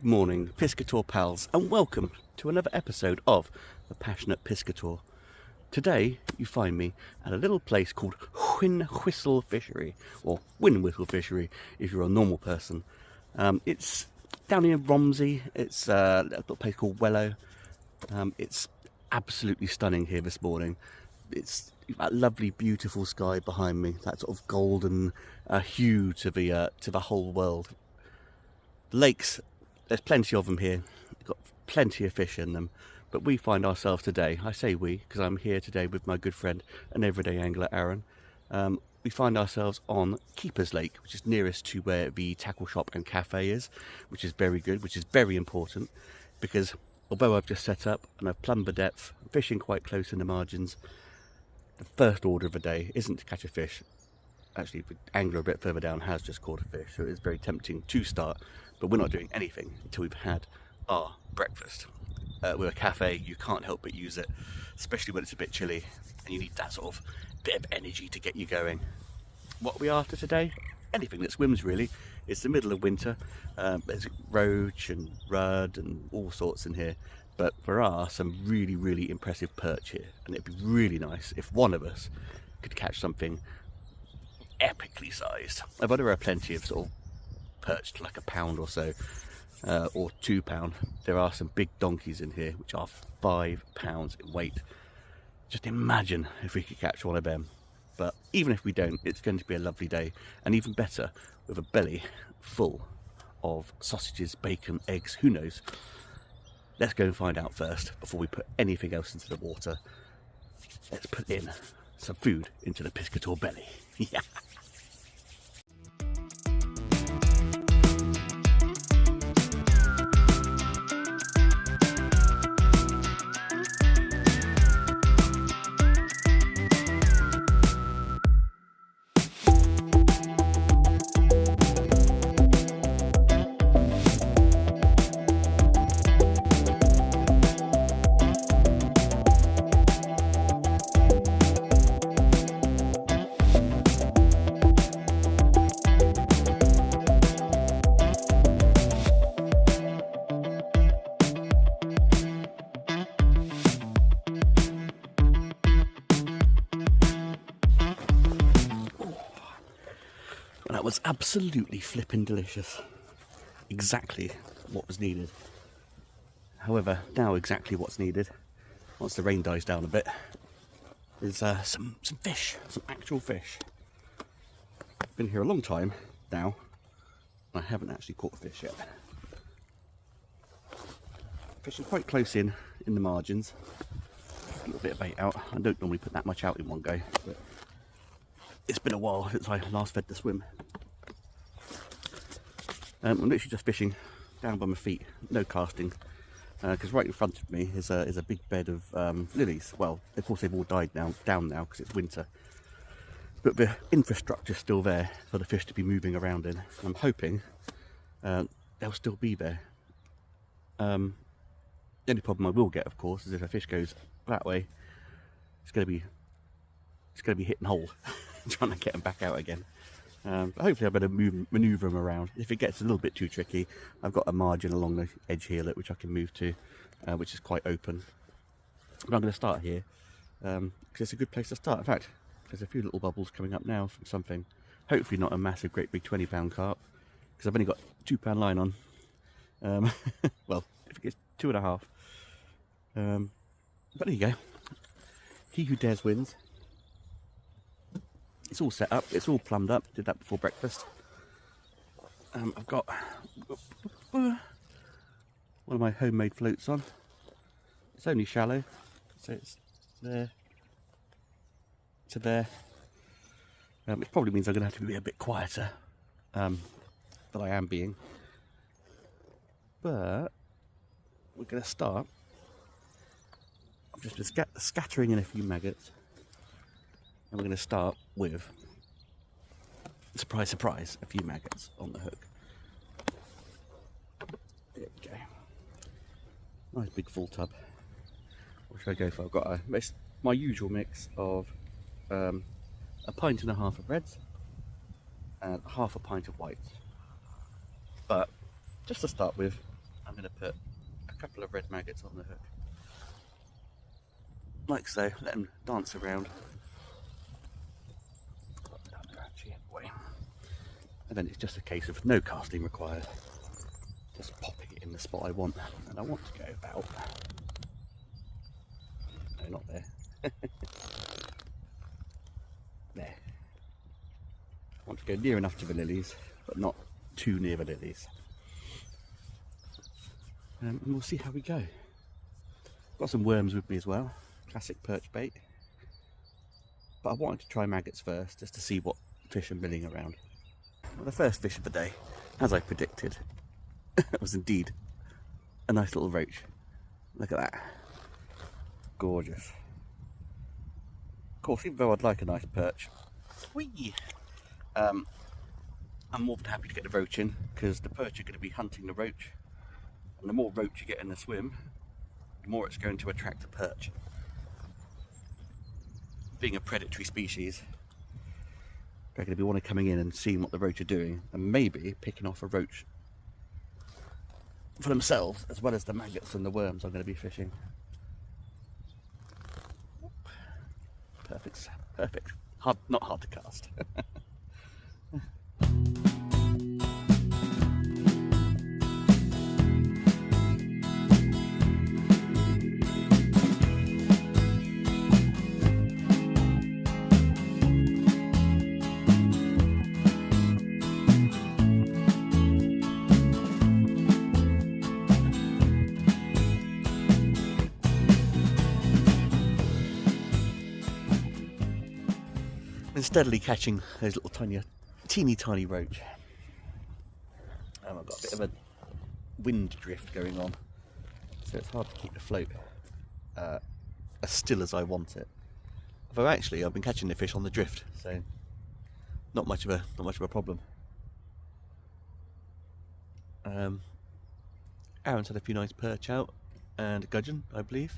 Good morning, Piscator pals, and welcome to another episode of The Passionate Piscator. Today you find me at a little place called Whinwhistle Fishery, or Whinwhistle Fishery if you're a normal person. It's down in Romsey. It's a little place called Wellow. It's absolutely stunning here this morning. It's that lovely, beautiful sky behind me, that sort of golden hue to the whole world. The lakes, there's plenty of them here. We've got plenty of fish in them, but we find ourselves today, I say we, because I'm here today with my good friend and everyday angler Aaron. We find ourselves on Keeper's Lake, which is nearest to where the tackle shop and cafe is, which is very good, which is very important, because although I've just set up and I've plumbed the depth, I'm fishing quite close in the margins, the first order of the day isn't to catch a fish. Actually, the angler a bit further down has just caught a fish, so it is very tempting to start, but we're not doing anything until we've had our breakfast. With a cafe, you can't help but use it, especially when it's a bit chilly and you need that sort of bit of energy to get you going. What are we after today? Anything that swims, really. It's the middle of winter. There's roach and rudd and all sorts in here, but there are some really, really impressive perch here, and it'd be really nice if one of us could catch something epically sized. Although there are plenty of sort of perched like a pound or so, or £2. There are some big donkeys in here which are £5 in weight. Just imagine if we could catch one of them. But even if we don't, it's going to be a lovely day, and even better with a belly full of sausages, bacon, eggs, who knows. Let's go and find out first before we put anything else into the water. Let's put in some food into the Piscator belly. Yeah. That was absolutely flipping delicious. Exactly what was needed. However, now exactly what's needed, once the rain dies down a bit, is some fish, some actual fish. I've been here a long time now, and I haven't actually caught a fish yet. Fishing quite close in the margins. A little bit of bait out. I don't normally put that much out in one go, but it's been a while since I last fed the swim. I'm literally just fishing down by my feet, no casting, because right in front of me is a big bed of lilies. Well, of course they've all died down now because it's winter, but the infrastructure's still there for the fish to be moving around in. I'm hoping they'll still be there. The only problem I will get, of course, is if a fish goes that way, it's going to be hitting hole, trying to get them back out again. But hopefully I better manoeuvre them around. If it gets a little bit too tricky, I've got a margin along the edge here which I can move to, which is quite open. But I'm going to start here because it's a good place to start. In fact, there's a few little bubbles coming up now from something. Hopefully not a massive, great big 20-pound carp, because I've only got £2 line on. Well, if it gets 2.5. But there you go. He who dares wins. It's all set up, it's all plumbed up, did that before breakfast. I've got one of my homemade floats on. It's only shallow, so it's there to there. It probably means I'm going to have to be a bit quieter than I am being. But we're going to start. I've just been scattering in a few maggots. And we're going to start with, surprise, surprise, a few maggots on the hook. There we go. Nice big full tub. What should I go for? I've got my usual mix of a pint and a half of reds and half a pint of whites. But just to start with, I'm going to put a couple of red maggots on the hook. Like so, let them dance around. And then it's just a case of no casting required. Just popping it in the spot I want. And I want to go about... No, not there. There. I want to go near enough to the lilies, but not too near the lilies. And we'll see how we go. Got some worms with me as well. Classic perch bait. But I wanted to try maggots first, just to see what fish are milling around. Well, the first fish of the day, as I predicted, was indeed a nice little roach. Look at that. Gorgeous. Of course, even though I'd like a nice perch, whee! I'm more than happy to get the roach in, because the perch are going to be hunting the roach. And the more roach you get in the swim, the more it's going to attract the perch. Being a predatory species, they're going to be wanting coming in and seeing what the roach are doing, and maybe picking off a roach for themselves, as well as the maggots and the worms I'm going to be fishing. Perfect, perfect. Not hard to cast. And steadily catching those little teeny tiny roach. I've got a bit of a wind drift going on, so it's hard to keep the float as still as I want it. Although actually I've been catching the fish on the drift, so not much of a problem. Aaron's had a few nice perch out and a gudgeon, I believe.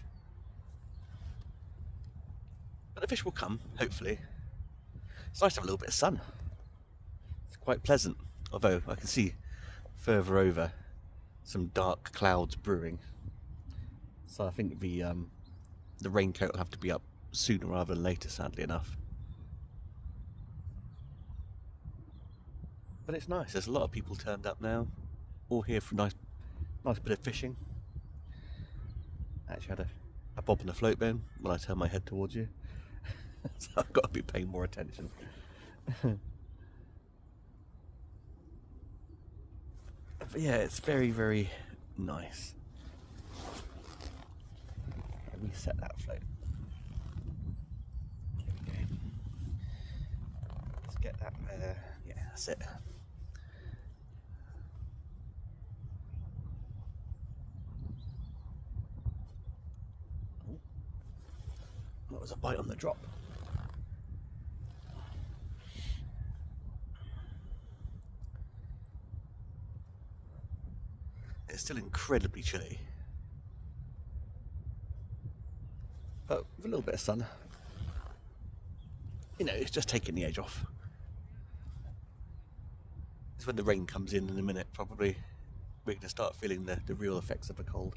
But the fish will come, hopefully. It's nice to have a little bit of sun. It's quite pleasant, although I can see further over some dark clouds brewing. So I think the raincoat will have to be up sooner rather than later, sadly enough. But it's nice. There's a lot of people turned up now, all here for a nice bit of fishing. Actually had a bob on the float then when I turned my head towards you. So I've got to be paying more attention. But yeah, it's very, very nice. Reset that float. There we go. Let's get that there. Yeah, that's it. Oh, that was a bite on the drop. It's still incredibly chilly, but with a little bit of sun, you know, it's just taking the edge off. It's when the rain comes in a minute, probably we're going to start feeling the real effects of the cold.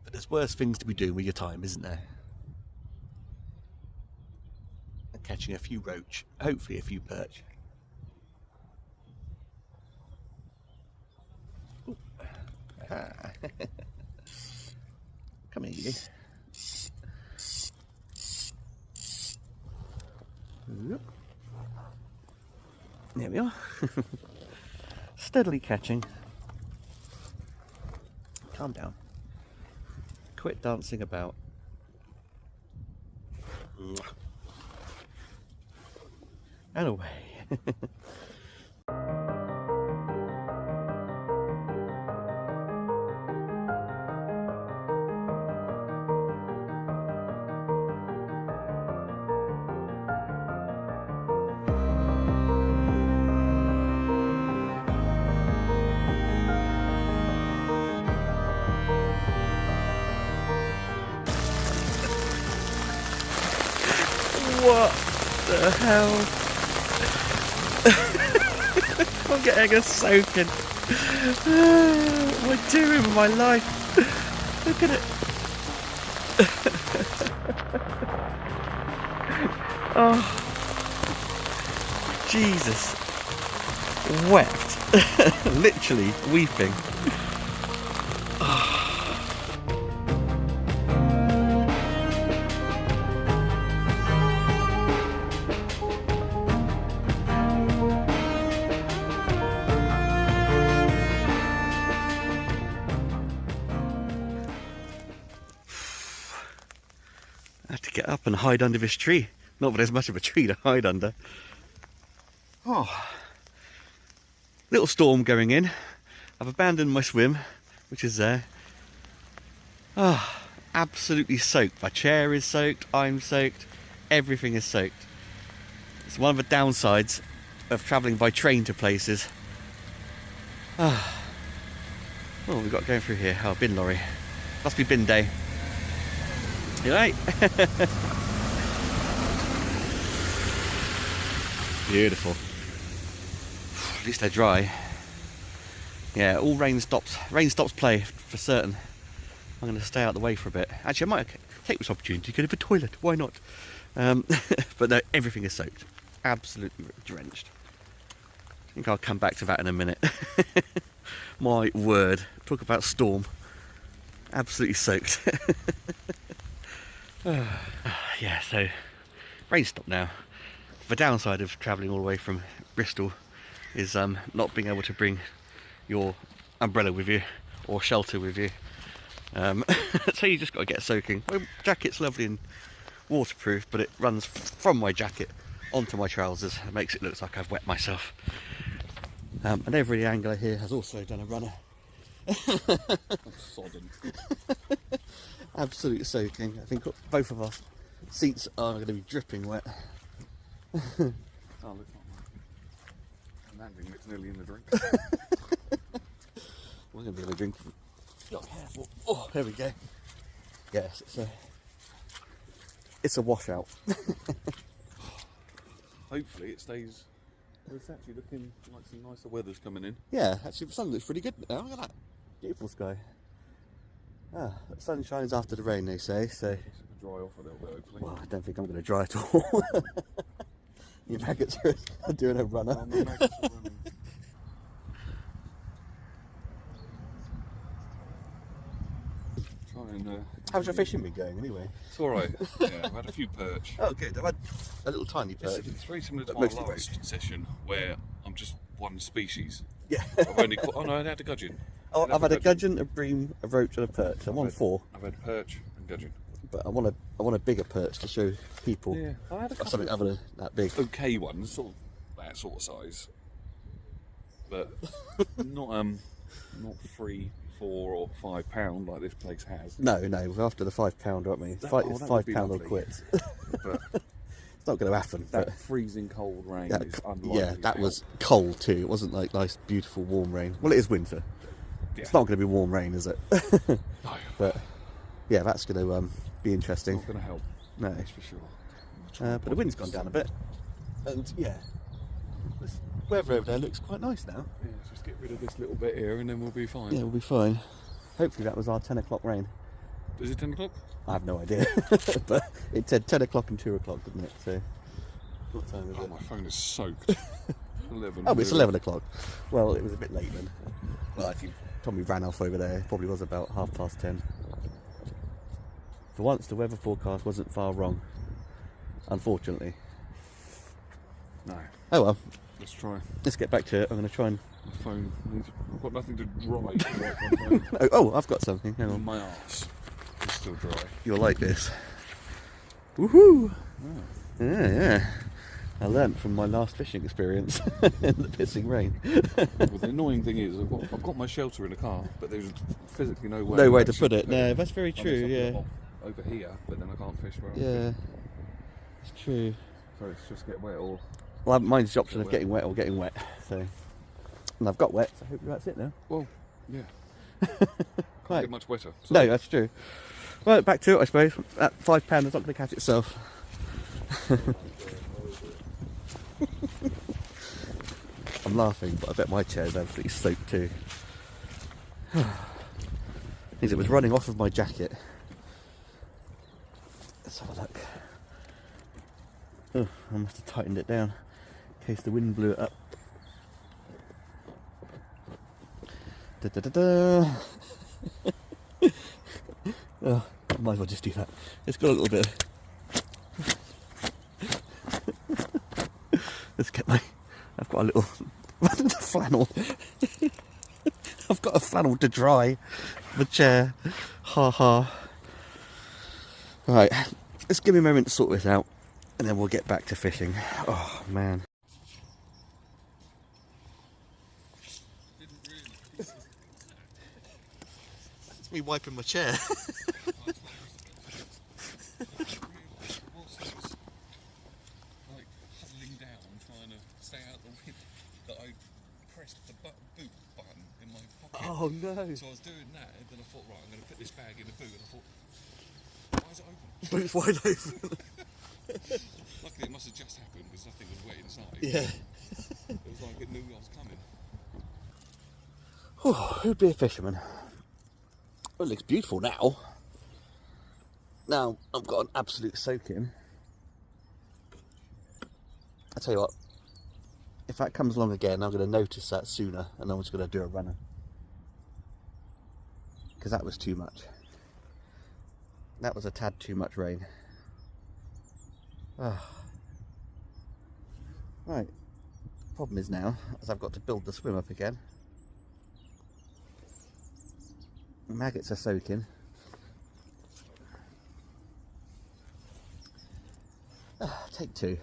But there's worse things to be doing with your time, isn't there? And catching a few roach, hopefully a few perch. Come here, you. Yep. There we are. Steadily catching. Calm down. Quit dancing about. And away. What the hell? I'm getting a soaking. What am I doing with my life? Look at it. Oh, Jesus. Wept. Literally weeping. I had to get up and hide under this tree. Not that there's much of a tree to hide under. Oh, little storm going in. I've abandoned my swim, which is there. Oh, absolutely soaked. My chair is soaked, I'm soaked, everything is soaked. It's one of the downsides of travelling by train to places. Oh, what have we got going through here? Oh, bin lorry. Must be bin day. You right? Beautiful. At least they're dry. Yeah, all rain stops play for certain. I'm going to stay out of the way for a bit. Actually, I might take this opportunity to go to the toilet. Why not? But no, everything is soaked. Absolutely drenched. I think I'll come back to that in a minute. My word. Talk about storm. Absolutely soaked. Yeah, so rain stopped now. The downside of travelling all the way from Bristol is not being able to bring your umbrella with you or shelter with you. So you just got to get soaking. My jacket's lovely and waterproof, but it runs from my jacket onto my trousers. It makes it look like I've wet myself. And every angler here has also done a runner. Sodden. Absolutely soaking. I think both of us seats are going to be dripping wet. Oh, look at that. Landing, it's nearly in the drink. We're going to be able to drink. Oh, careful. Oh, there we go. Yes, it's a washout. Hopefully it stays. It's actually looking like some nicer weather's coming in. Yeah, actually the sun looks pretty good now. Look at that. Beautiful sky. Ah, the sun shines after the rain, they say, so... It's going to dry off a little bit, hopefully. Well, I don't think I'm going to dry at all. Your maggots are doing a runner. Oh, my maggots are running. How's your fishing been going, anyway? It's alright. Yeah, I've had a few perch. Oh, good. I've had a little tiny perch. It's very similar to But my mostly last session, where I'm just one species. Yeah. I've only caught... Oh, no, I had a gudgeon. Oh, I've had a gudgeon, a bream, a roach, and a perch. I'm on 4. I've had perch and gudgeon. But I want a bigger perch to show people. Yeah, I had a couple something other than that big. okay ones, sort of that sort of size, but not 3, 4 or 5 pound like this place has. No, we're after the £5, aren't we? It's £5 or quits. But it's not going to happen. That freezing cold rain is unlikely. Yeah, that was cold too. It wasn't like nice, beautiful, warm rain. Well, it is winter. Yeah. It's not going to be warm rain, is it? No. But yeah, that's going to be interesting. It's not going to help. No, that's for sure. But the wind's gone down a bit, and yeah, this weather over there looks quite nice now. Yeah, let's just get rid of this little bit here, and then we'll be fine. Yeah, we'll be fine. Hopefully, that was our 10 o'clock rain. Is it 10 o'clock? I have no idea, but it said 10 o'clock and 2 o'clock, didn't it? So, what time is it? My phone is soaked. 11. Oh, it's 11 o'clock. Well, it was a bit late then. Well, actually, Tommy ran off over there. It probably was about 10:30. For once, the weather forecast wasn't far wrong. Unfortunately. No. Oh well. Let's try. Let's get back to it. I'm going to try and... My phone needs... I've got nothing to dry. Oh, I've got something. Hang on. My arse is still dry. You'll like this. Woohoo! Oh. Yeah. I learnt from my last fishing experience in the pissing rain. Well, the annoying thing is, I've got my shelter in the car, but there's physically no way. No way to put it. No, that's very true. Yeah. Over here, but then I can't fish where I'm fishing. It's true. So it's just get wet or... Well, mine's the option of getting wet or getting wet. So, and I've got wet, so hopefully that's it now. Well, yeah. Can't get much wetter. So. No, that's true. Well, back to it, I suppose. That £5 is not going to catch itself. I'm laughing, but I bet my chair's absolutely soaked too. Because it was running off of my jacket. Let's have a look. Oh, I must have tightened it down in case the wind blew it up. Da da da da. Oh, I might as well just do that. It's got a little bit. Let's get my. I've got a little flannel. I've got a flannel to dry the chair. Ha ha. Right, let's give me a moment to sort this out, and then we'll get back to fishing. Oh man. It's me wiping my chair. Oh no! So I was doing that, and then I thought, right, I'm going to put this bag in the boot, and I thought, why is it open? Boot's wide open. Luckily, it must have just happened because nothing was wet inside. Yeah. It was like it knew I was coming. Oh, who'd be a fisherman? Well, it looks beautiful now. Now I've got an absolute soaking. I tell you what, if that comes along again, I'm going to notice that sooner, and I'm just going to do a runner. Because that was too much. That was a tad too much rain. Oh. Right. Problem is now, as I've got to build the swim up again. The maggots are soaking. Oh, take two.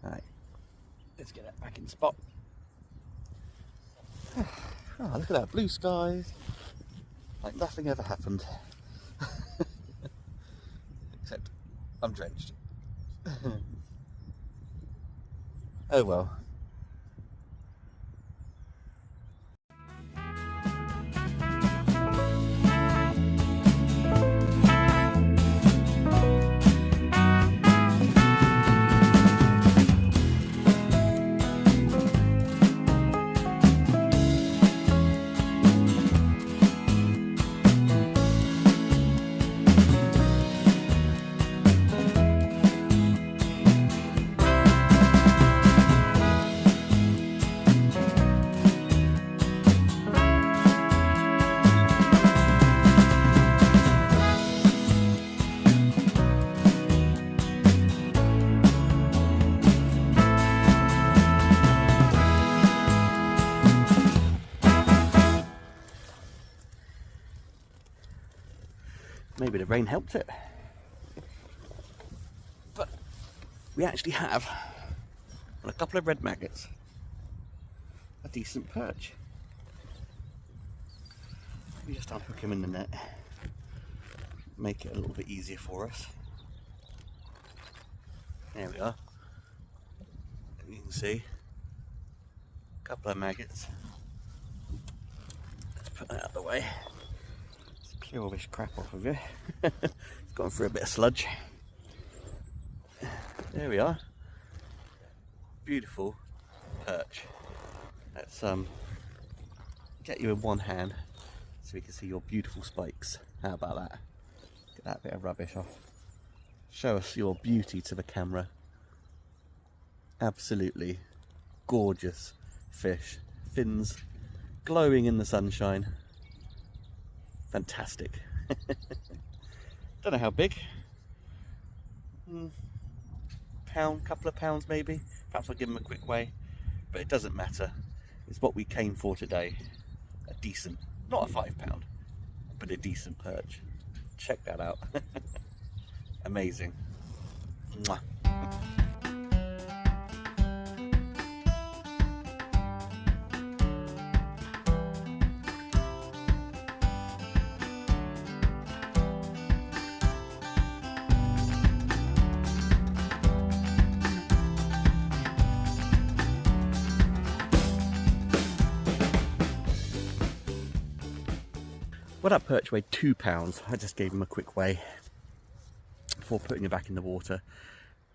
Right. Let's get that back in spot. Oh, look at that, blue skies, like nothing ever happened. Except I'm drenched. Oh well. Maybe the rain helped it. But we actually have, on a couple of red maggots, a decent perch. Let me just unhook him in the net. Make it a little bit easier for us. There we are. You can see a couple of maggots. Let's put that out of the way. Clear all this crap off of you. It's gone through a bit of sludge. There we are. Beautiful perch. Let's get you in one hand so we can see your beautiful spikes. How about that? Get that bit of rubbish off. Show us your beauty to the camera. Absolutely gorgeous fish. Fins glowing in the sunshine. Fantastic. Don't know how big. Pound, couple of pounds maybe. Perhaps I'll give them a quick weigh. But it doesn't matter. It's what we came for today. A decent, not a £5, but a decent perch. Check that out. Amazing. Mwah. Well, that perch weighed £2. I just gave him a quick weigh before putting it back in the water,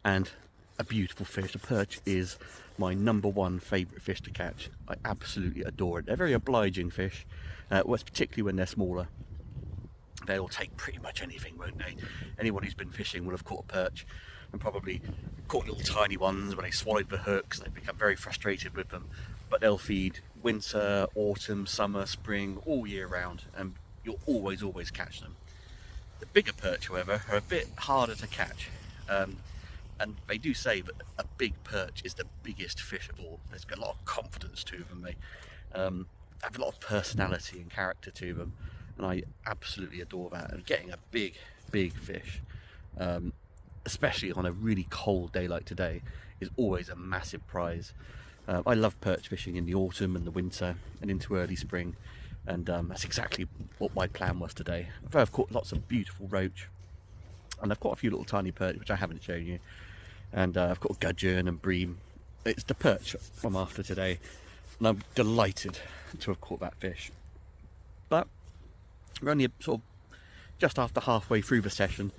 and a beautiful fish. The perch is my #1 favourite fish to catch. I absolutely adore it. They're very obliging fish, particularly when they're smaller. They'll take pretty much anything, won't they? Anyone who's been fishing will have caught a perch and probably caught little tiny ones when they swallowed the hooks. They become very frustrated with them, but they'll feed winter, autumn, summer, spring, all year round, and you'll always catch them. The bigger perch, however, are a bit harder to catch, and they do say that a big perch is the biggest fish of all. There's got a lot of confidence to them. They have a lot of personality and character to them, and I absolutely adore that. And getting a big fish, especially on a really cold day like today, is always a massive prize. I love perch fishing in the autumn and the winter and into early spring, and that's exactly what my plan was today. I've caught lots of beautiful roach, and I've caught a few little tiny perch which I haven't shown you, and I've caught gudgeon and bream. It's the perch I'm after today, and I'm delighted to have caught that fish. But we're only sort of just after halfway through the session,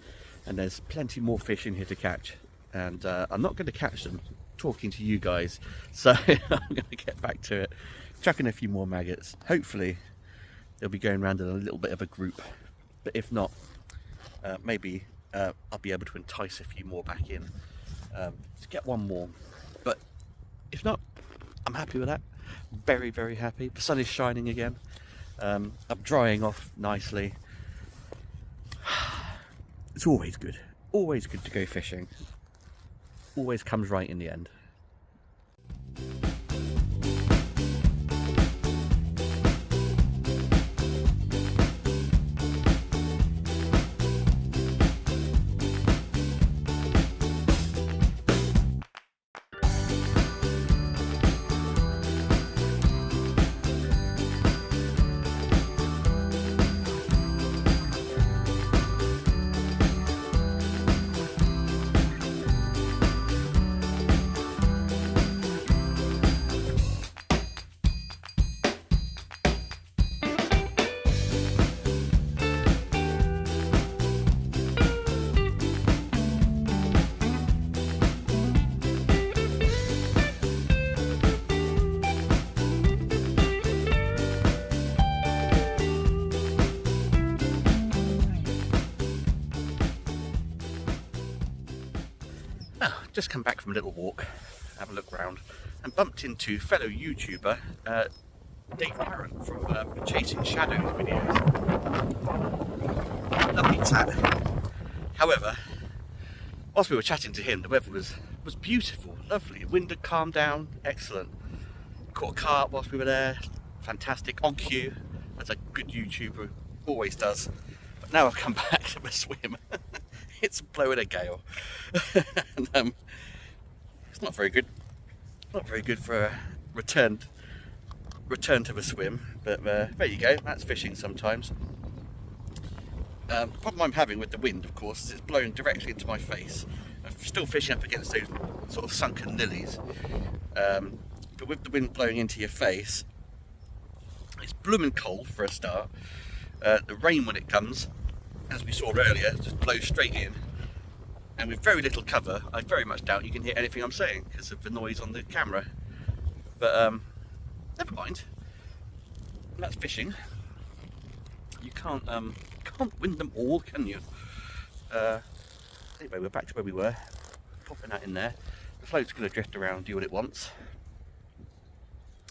and there's plenty more fish in here to catch, and I'm not going to catch them talking to you guys, so I'm going to get back to it, chucking a few more maggots. Hopefully they'll be going around in a little bit of a group, but if not, maybe I'll be able to entice a few more back in to get one more. But if not, I'm happy with that. Very happy. The sun is shining again. I'm drying off nicely. It's always good to go fishing. Always comes right in the end. Just come back from a little walk, have a look round, and bumped into fellow YouTuber Dave Aaron from Chasing Shadows videos. Lovely chat. However, whilst we were chatting to him, the weather was beautiful, lovely. The wind had calmed down, excellent. Caught a carp whilst we were there, fantastic, on cue, as a good YouTuber always does. But now I've come back to my swim. It's blowing a gale. And, it's not very good. Not very good for a return to the swim. But there you go. That's fishing sometimes. The problem I'm having with the wind, of course, is it's blowing directly into my face. I'm still fishing up against those sort of sunken lilies. But with the wind blowing into your face, it's blooming cold for a start. The rain, when it comes, as we saw earlier, just blows straight in, and with very little cover, I very much doubt you can hear anything I'm saying because of the noise on the camera. But never mind. That's fishing. You can't win them all, can you? Anyway, we're back to where we were. Popping that in there. The float's going to drift around, do what it wants.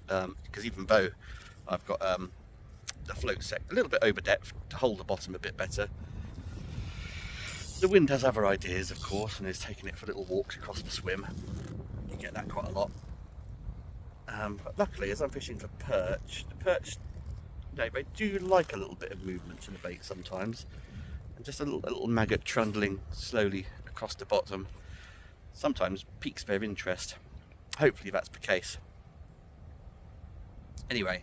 Because even though I've got the float set a little bit over depth to hold the bottom a bit better, the wind has other ideas, of course, and is taking it for little walks across the swim. You get that quite a lot. But luckily, as I'm fishing for perch, the perch, they do like a little bit of movement to the bait sometimes, and just a little maggot trundling slowly across the bottom sometimes piques their interest. Hopefully that's the case. Anyway,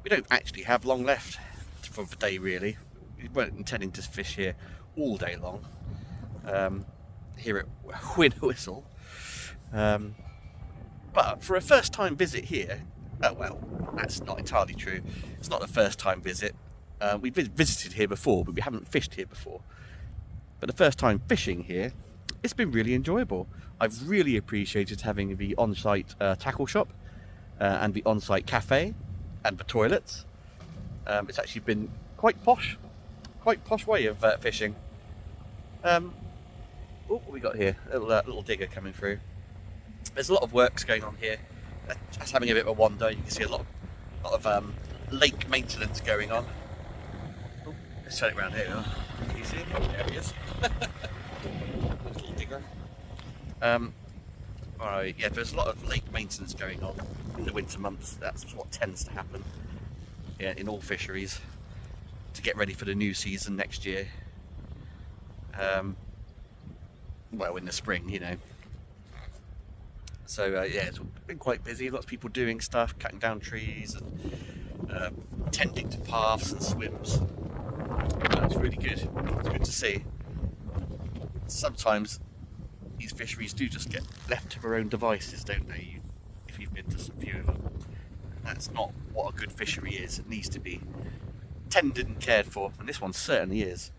we don't actually have long left for the day, really. We weren't intending to fish here all day long, here at Whinwhistle. But for a first time visit here, oh well, that's not entirely true. It's not the first time visit. We've visited here before, but we haven't fished here before. But the first time fishing here, it's been really enjoyable. I've really appreciated having the on-site tackle shop and the on-site cafe and the toilets. It's actually been quite posh way of fishing. What have we got here? A little digger coming through. There's a lot of works going on here. Just having a bit of a wander, you can see a lot of lake maintenance going on. Oh, let's turn it around here. Can you see him? Oh, there he is. Little digger. Alright, yeah, there's a lot of lake maintenance going on in the winter months. That's what tends to happen, yeah, in all fisheries, to get ready for the new season next year. Well, in the spring, you know. So yeah, it's been quite busy. Lots of people doing stuff, cutting down trees and tending to paths and swims. That's really good. It's good to see. Sometimes these fisheries do just get left to their own devices, don't they? If you've been to some few of them, that's not what a good fishery is. It needs to be tended and cared for, and this one certainly is.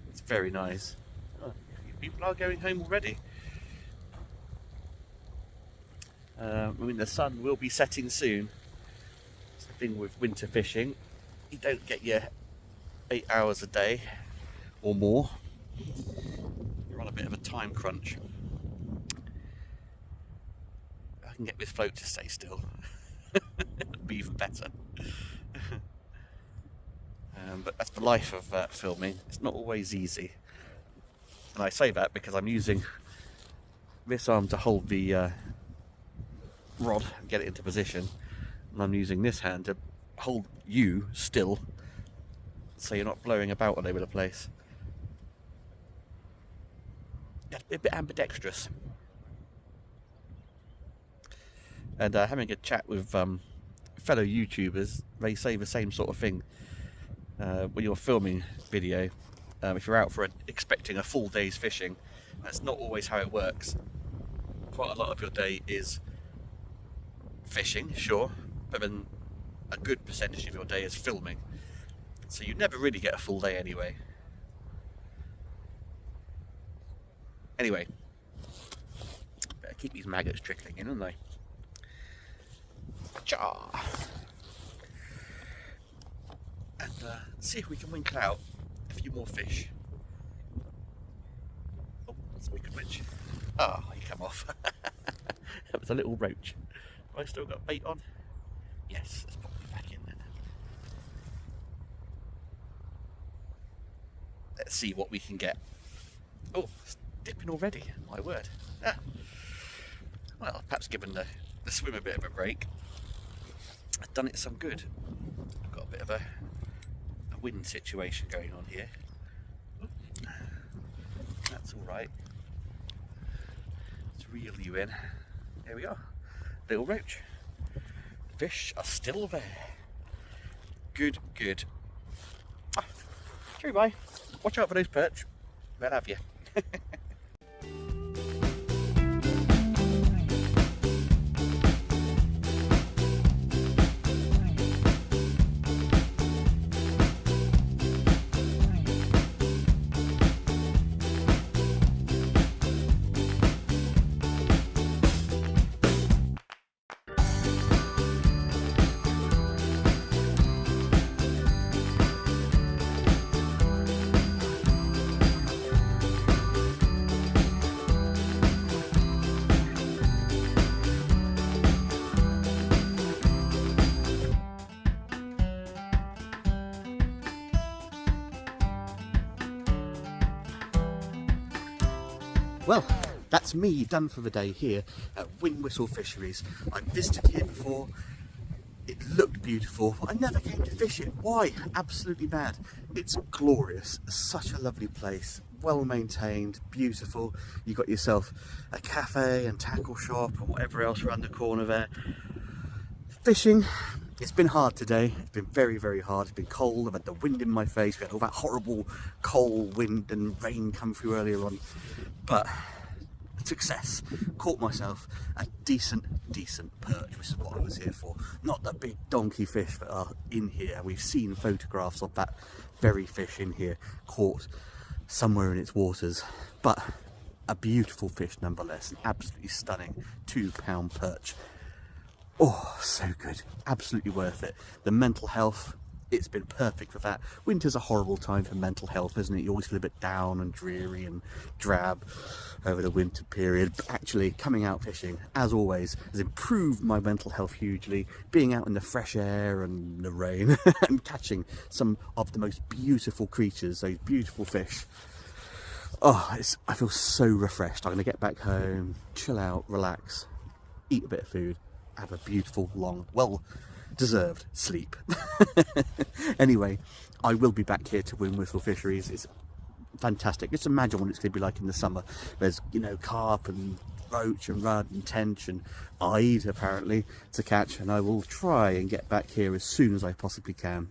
It's very nice. Oh, people are going home already. I mean, the sun will be setting soon. It's the thing with winter fishing. You don't get your 8 hours a day or more. You're on a bit of a time crunch. I can get this float to stay still. It'd be even better. But that's the life of filming. It's not always easy. And I say that because I'm using this arm to hold the rod and get it into position, and I'm using this hand to hold you still so you're not blowing about all over the place. A bit ambidextrous. And having a chat with fellow YouTubers, they say the same sort of thing. When you're filming video, if you're out for expecting a full day's fishing, that's not always how it works. Quite a lot of your day is fishing, sure, but then a good percentage of your day is filming, so you never really get a full day anyway. Anyway, better keep these maggots trickling in, don't they? Cha! And see if we can winkle out a few more fish. Oh, that's a wicked winch. Ah, you come off. That was a little roach. Have I still got bait on? Yes, let's pop it back in then. Let's see what we can get. Oh, it's dipping already, my word. Ah. Well, perhaps given the swim a bit of a break, I've done it some good. I've got a bit of a wind situation going on here. That's alright. Let's reel you in. There we are. Little roach. Fish are still there. Good, good. Ah, cheerio, bye. Watch out for those perch. They'll have you. Well, that's me done for the day here at Whinwhistle Fisheries. I've visited here before. It looked beautiful. I never came to fish it. Why? Absolutely mad. It's glorious. Such a lovely place. Well maintained, beautiful. You got yourself a cafe and tackle shop and whatever else around the corner there. Fishing, it's been hard today. It's been very, very hard. It's been cold. I've had the wind in my face. We had all that horrible cold wind and rain come through earlier on. But success. Caught myself a decent perch, which is what I was here for. Not the big donkey fish that are in here. We've seen photographs of that very fish in here caught somewhere in its waters, but a beautiful fish nonetheless. An absolutely stunning £2 perch. Oh, so good, absolutely worth it. The mental health, it's been perfect for that. Winter's a horrible time for mental health, isn't it? You always feel a bit down and dreary and drab over the winter period. But actually, coming out fishing, as always, has improved my mental health hugely. Being out in the fresh air and the rain and catching some of the most beautiful creatures, those beautiful fish. Oh, I feel so refreshed. I'm going to get back home, chill out, relax, eat a bit of food, have a beautiful, long, well-deserved sleep. Anyway, I will be back here to Whinwhistle Fisheries. It's fantastic. Just imagine what it's going to be like in the summer. There's, you know, carp and roach and rudd and tench and ide, apparently, to catch. And I will try and get back here as soon as I possibly can.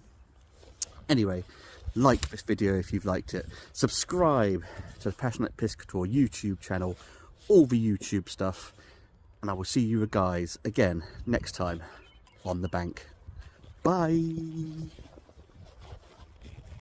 Anyway, like this video if you've liked it. Subscribe to the Passionate Piscator YouTube channel. All the YouTube stuff. And I will see you guys again next time on the bank. Bye.